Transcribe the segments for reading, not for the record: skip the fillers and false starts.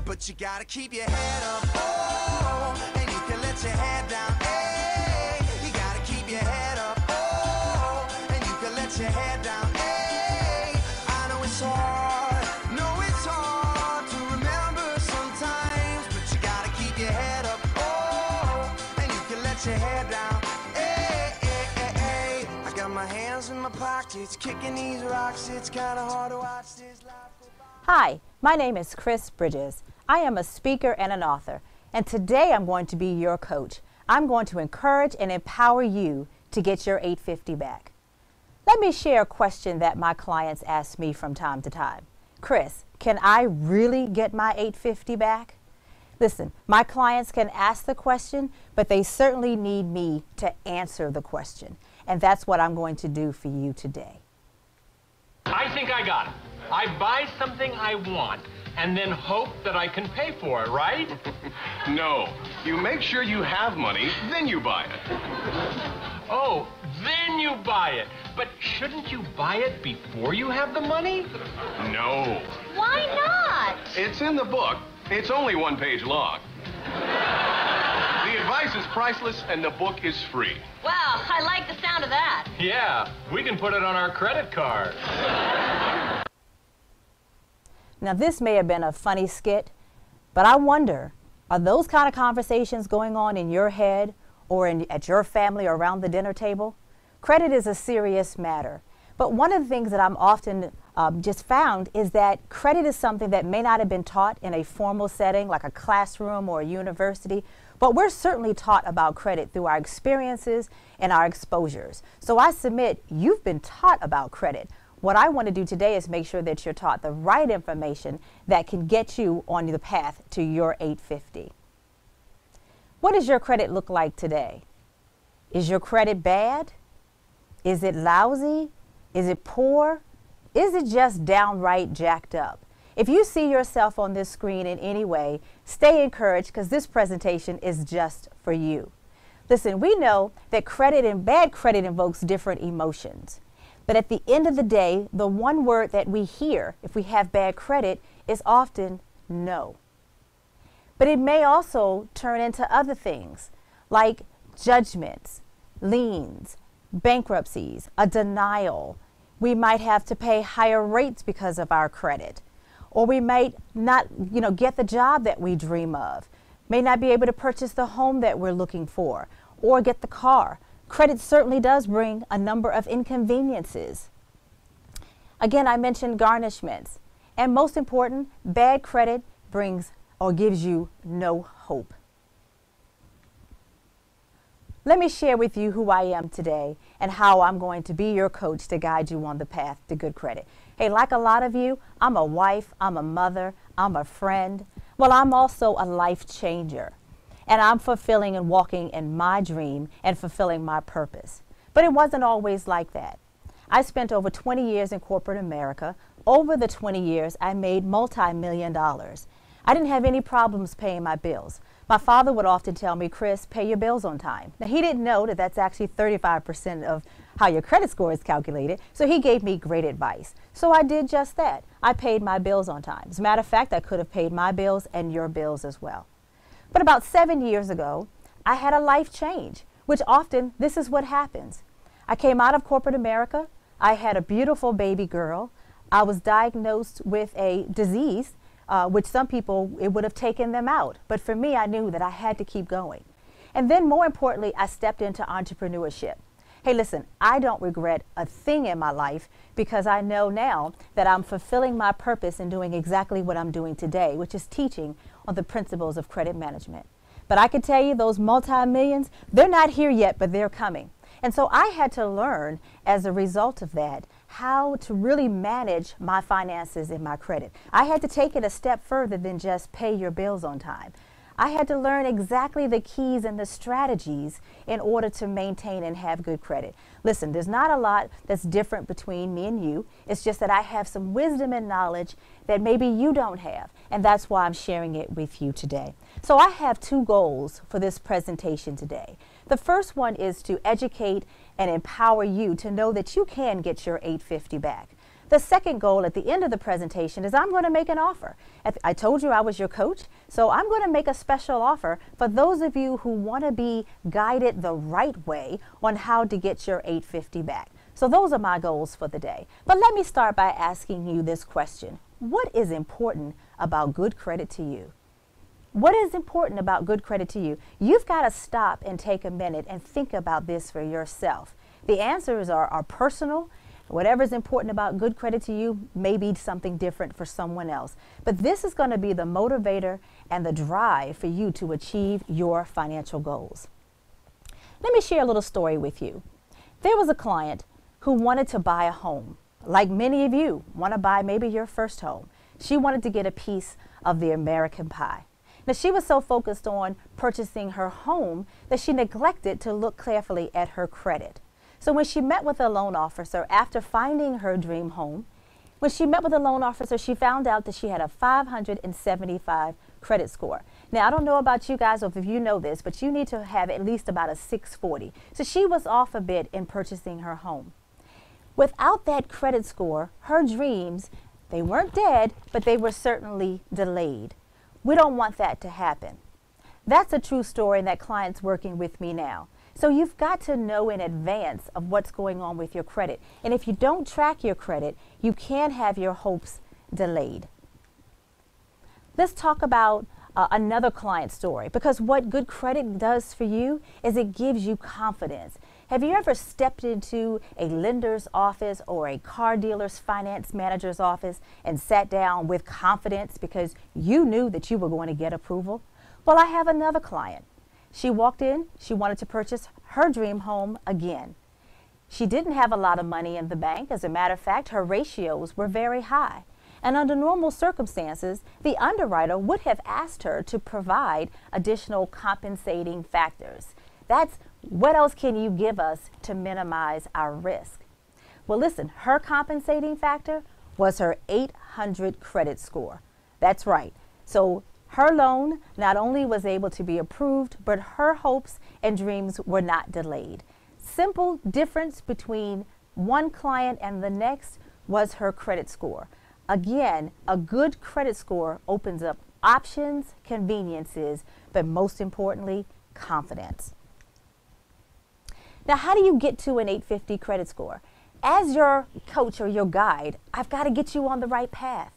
but you gotta keep your head up. Oh, and you can let your head down. Hey, you gotta keep your head up. Oh, and you can let your head down. Hey, I know it's hard. No, it's hard to remember sometimes, but you gotta keep your head up. Oh, and you can let your head down. Hey, hey, hey, hey. I got my hands in my pockets, kicking these rocks. It's kind of hard to watch this life. Hi, my name is Chris Bridges. I am a speaker and an author, and today I'm going to be your coach. I'm going to encourage and empower you to get your 850 back. Let me share a question that my clients ask me from time to time. Chris, can I really get my 850 back? Listen, my clients can ask the question, but they certainly need me to answer the question, and that's what I'm going to do for you today. I think I got it. I buy something I want and then hope that I can pay for it, right? No. You make sure you have money, then you buy it. Oh, then you buy it. But shouldn't you buy it before you have the money? No. Why not? It's in the book. It's only 1 page long. The advice is priceless and the book is free. Wow, I like the sound of that. Yeah, we can put it on our credit card. Now, this may have been a funny skit, but I wonder, are those kind of conversations going on in your head or at your family or around the dinner table? Credit is a serious matter, but one of the things that I'm often just found is that credit is something that may not have been taught in a formal setting like a classroom or a university, but we're certainly taught about credit through our experiences and our exposures. So I submit you've been taught about credit. What I want to do today is make sure that you're taught the right information that can get you on the path to your 850. What does your credit look like today? Is your credit bad? Is it lousy? Is it poor? Is it just downright jacked up? If you see yourself on this screen in any way, stay encouraged because this presentation is just for you. Listen, we know that credit and bad credit invokes different emotions. But at the end of the day, the one word that we hear if we have bad credit is often no. But it may also turn into other things like judgments, liens, bankruptcies, a denial. We might have to pay higher rates because of our credit. Or we might not, get the job that we dream of. May not be able to purchase the home that we're looking for or get the car. Credit certainly does bring a number of inconveniences. Again, I mentioned garnishments. And most important, bad credit brings or gives you no hope. Let me share with you who I am today and how I'm going to be your coach to guide you on the path to good credit. Hey, like a lot of you, I'm a wife, I'm a mother, I'm a friend. Well, I'm also a life changer. And I'm fulfilling and walking in my dream and fulfilling my purpose. But it wasn't always like that. I spent over 20 years in corporate America. Over the 20 years, I made multi-million dollars. I didn't have any problems paying my bills. My father would often tell me, Chris, pay your bills on time. Now, he didn't know that that's actually 35% of how your credit score is calculated, so he gave me great advice. So I did just that. I paid my bills on time. As a matter of fact, I could have paid my bills and your bills as well. But about 7 years ago, I had a life change, which often this is what happens. I came out of corporate America. I had a beautiful baby girl. I was diagnosed with a disease, which some people, it would have taken them out. But for me, I knew that I had to keep going. And then more importantly, I stepped into entrepreneurship. Hey, listen, I don't regret a thing in my life because I know now that I'm fulfilling my purpose and doing exactly what I'm doing today, which is teaching on the principles of credit management. But I can tell you those multi-millions, they're not here yet, but they're coming. And so I had to learn as a result of that how to really manage my finances and my credit. I had to take it a step further than just pay your bills on time. I had to learn exactly the keys and the strategies in order to maintain and have good credit. Listen, there's not a lot that's different between me and you. It's just that I have some wisdom and knowledge that maybe you don't have, and that's why I'm sharing it with you today. So I have two goals for this presentation today. The first one is to educate and empower you to know that you can get your 850 back. The second goal at the end of the presentation is I'm going to make an offer. I told you I was your coach, so I'm going to make a special offer for those of you who want to be guided the right way on how to get your $850 back. So those are my goals for the day. But let me start by asking you this question. What is important about good credit to you? What is important about good credit to you? You've got to stop and take a minute and think about this for yourself. The answers are personal. Whatever's important about good credit to you may be something different for someone else. But this is going to be the motivator and the drive for you to achieve your financial goals. Let me share a little story with you. There was a client who wanted to buy a home. Like many of you want to buy maybe your first home. She wanted to get a piece of the American pie. Now, she was so focused on purchasing her home that she neglected to look carefully at her credit. So when she met with a loan officer after finding her dream home, when she met with a loan officer, she found out that she had a 575 credit score. Now, I don't know about you guys or if you know this, but you need to have at least about a 640. So she was off a bit in purchasing her home. Without that credit score, her dreams, they weren't dead, but they were certainly delayed. We don't want that to happen. That's a true story, and that client's working with me now. So you've got to know in advance of what's going on with your credit. And if you don't track your credit, you can have your hopes delayed. Let's talk about another client story, because what good credit does for you is it gives you confidence. Have you ever stepped into a lender's office or a car dealer's finance manager's office and sat down with confidence because you knew that you were going to get approval? Well, I have another client. She walked in, she wanted to purchase her dream home again. She didn't have a lot of money in the bank. As a matter of fact, her ratios were very high. And under normal circumstances, the underwriter would have asked her to provide additional compensating factors. That's what else can you give us to minimize our risk? Well, listen, her compensating factor was her 800 credit score. That's right. So her loan not only was able to be approved, but her hopes and dreams were not delayed. Simple difference between one client and the next was her credit score. Again, a good credit score opens up options, conveniences, but most importantly, confidence. Now, how do you get to an 850 credit score? As your coach or your guide, I've got to get you on the right path.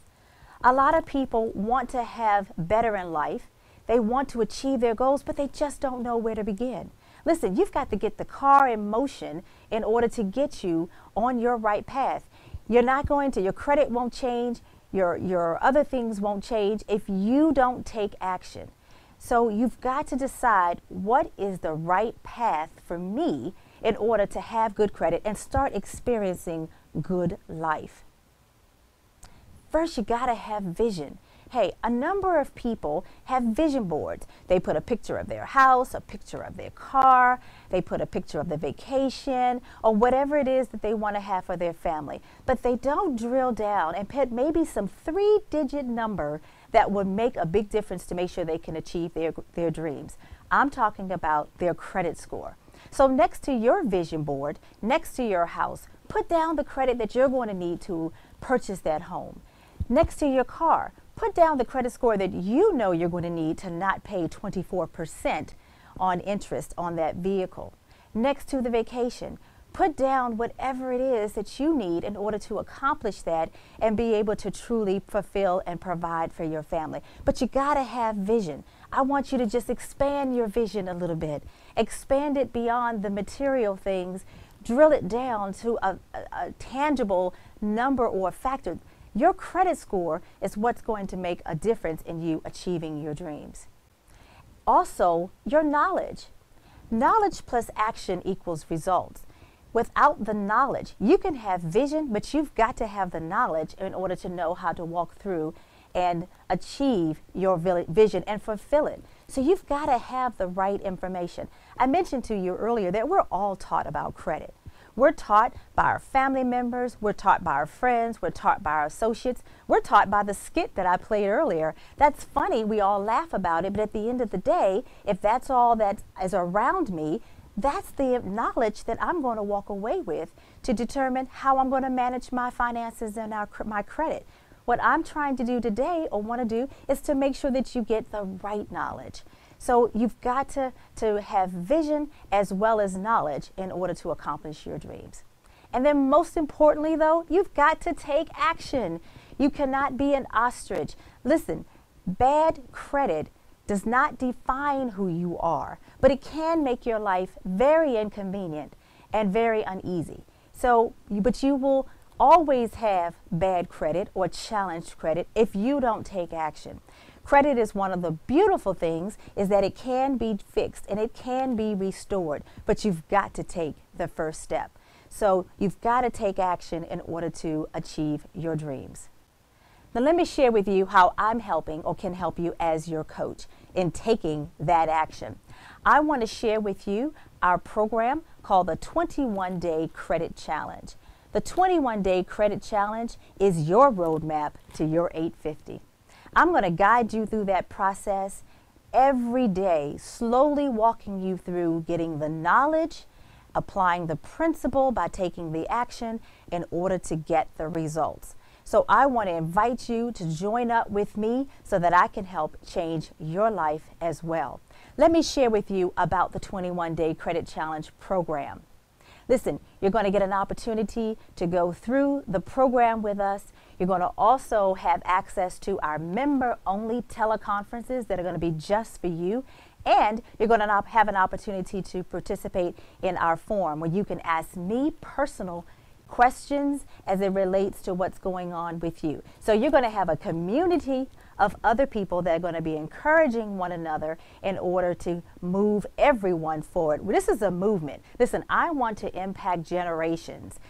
A lot of people want to have better in life. They want to achieve their goals, but they just don't know where to begin. Listen, you've got to get the car in motion in order to get you on your right path. You're not going to, your credit won't change, your other things won't change if you don't take action. So you've got to decide what is the right path for me in order to have good credit and start experiencing good life. First, you got to have vision. Hey, a number of people have vision boards. They put a picture of their house, a picture of their car, they put a picture of the vacation, or whatever it is that they want to have for their family. But they don't drill down and put maybe some 3-digit number that would make a big difference to make sure they can achieve their dreams. I'm talking about their credit score. So next to your vision board, next to your house, put down the credit that you're going to need to purchase that home. Next to your car, put down the credit score that you know you're going to need to not pay 24% on interest on that vehicle. Next to the vacation, put down whatever it is that you need in order to accomplish that and be able to truly fulfill and provide for your family. But you got to have vision. I want you to just expand your vision a little bit. Expand it beyond the material things. Drill it down to a tangible number or factor. Your credit score is what's going to make a difference in you achieving your dreams. Also, your knowledge. Knowledge plus action equals results. Without the knowledge, you can have vision, but you've got to have the knowledge in order to know how to walk through and achieve your vision and fulfill it. So you've got to have the right information. I mentioned to you earlier that we're all taught about credit. We're taught by our family members, we're taught by our friends, we're taught by our associates, we're taught by the skit that I played earlier. That's funny, we all laugh about it, but at the end of the day, if that's all that is around me, that's the knowledge that I'm going to walk away with to determine how I'm going to manage my finances and my credit. What I'm trying to do today or want to do is to make sure that you get the right knowledge. So you've got to have vision as well as knowledge in order to accomplish your dreams. And then most importantly, though, you've got to take action. You cannot be an ostrich. Listen, bad credit does not define who you are, but it can make your life very inconvenient and very uneasy. But you will always have bad credit or challenged credit if you don't take action. Credit is one of the beautiful things is that it can be fixed and it can be restored, but you've got to take the first step. So you've got to take action in order to achieve your dreams. Now let me share with you how I'm helping or can help you as your coach in taking that action. I want to share with you our program called the 21-Day Credit Challenge. The 21-Day Credit Challenge is your roadmap to your 850. I'm going to guide you through that process every day, slowly walking you through getting the knowledge, applying the principle by taking the action in order to get the results. So I want to invite you to join up with me so that I can help change your life as well. Let me share with you about the 21-Day Credit Challenge program. Listen, you're going to get an opportunity to go through the program with us. You're going to also have access to our member-only teleconferences that are going to be just for you. And you're going to have an opportunity to participate in our forum where you can ask me personal questions as it relates to what's going on with you. So you're going to have a community of other people that are going to be encouraging one another in order to move everyone forward. This is a movement. Listen, I want to impact generations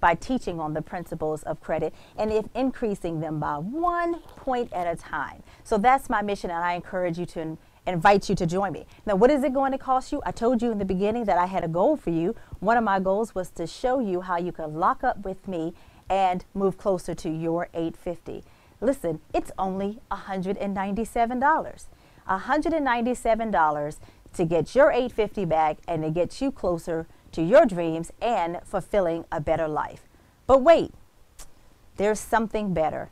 by teaching on the principles of credit and increasing them by 1 point at a time. So that's my mission, and I encourage you to invite you to join me. Now, what is it going to cost you? I told you in the beginning that I had a goal for you. One of my goals was to show you how you can lock up with me and move closer to your 850. Listen, it's only $197. $197 to get your 850 back and to get you closer to your dreams and fulfilling a better life. But wait, there's something better.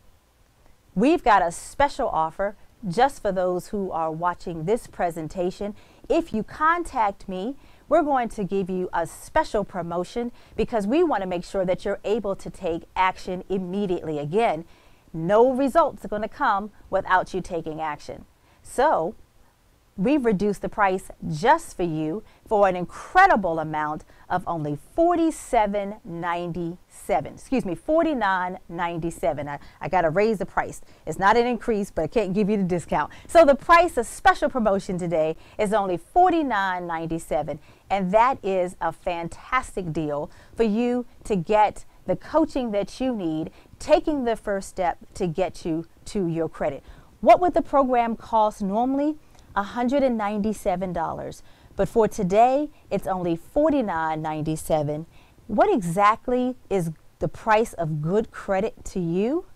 We've got a special offer just for those who are watching this presentation. If you contact me, we're going to give you a special promotion because we want to make sure that you're able to take action immediately. Again, no results are going to come without you taking action. So we've reduced the price just for you for an incredible amount of only $49.97. I got to raise the price. It's not an increase, but I can't give you the discount. So the price of special promotion today is only $49.97, and that is a fantastic deal for you to get the coaching that you need, taking the first step to get you to your credit. What would the program cost normally? $197, but for today it's only $49.97. What exactly is the price of good credit to you?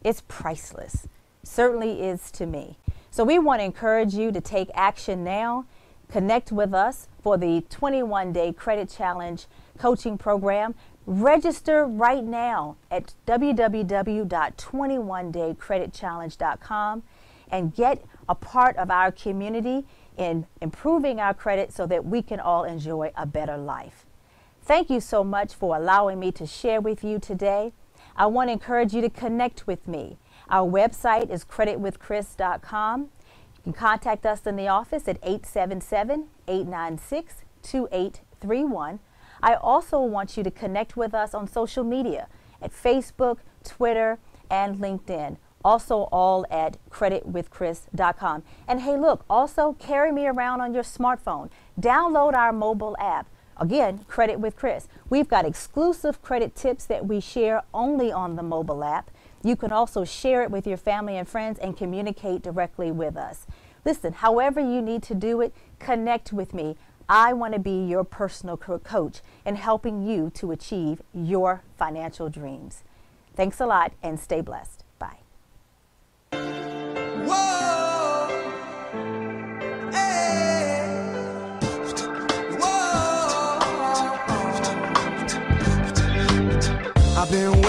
It's priceless. Certainly is to me. So we want to encourage you to take action now. Connect with us for the 21-Day Credit Challenge coaching program. Register right now at www.21daycreditchallenge.com and get a part of our community in improving our credit so that we can all enjoy a better life. Thank you so much for allowing me to share with you today. I want to encourage you to connect with me. Our website is creditwithchris.com. You can contact us in the office at 877-896-2831. I also want you to connect with us on social media at Facebook, Twitter, and LinkedIn. Also all at creditwithchris.com. And hey, look, also carry me around on your smartphone. Download our mobile app. Again, Credit with Chris. We've got exclusive credit tips that we share only on the mobile app. You can also share it with your family and friends and communicate directly with us. Listen, however you need to do it, connect with me. I want to be your personal coach in helping you to achieve your financial dreams. Thanks a lot and stay blessed. Bye. Whoa, hey.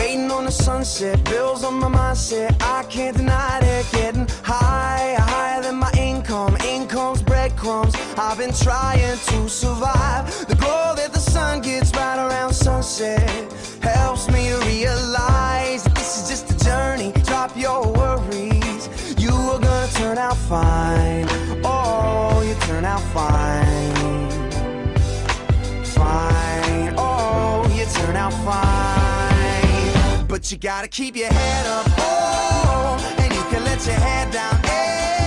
waiting on the sunset, bills on my mindset. I can't deny it, getting higher, higher than my income. Income's breadcrumbs. I've been trying to survive. The glow that the sun gets right around sunset helps me realize that this is just a journey. Drop your worries, you are gonna turn out fine. Oh, you turn out fine. Fine, oh, you turn out fine. But you gotta keep your head up, oh, and you can let your head down, hey.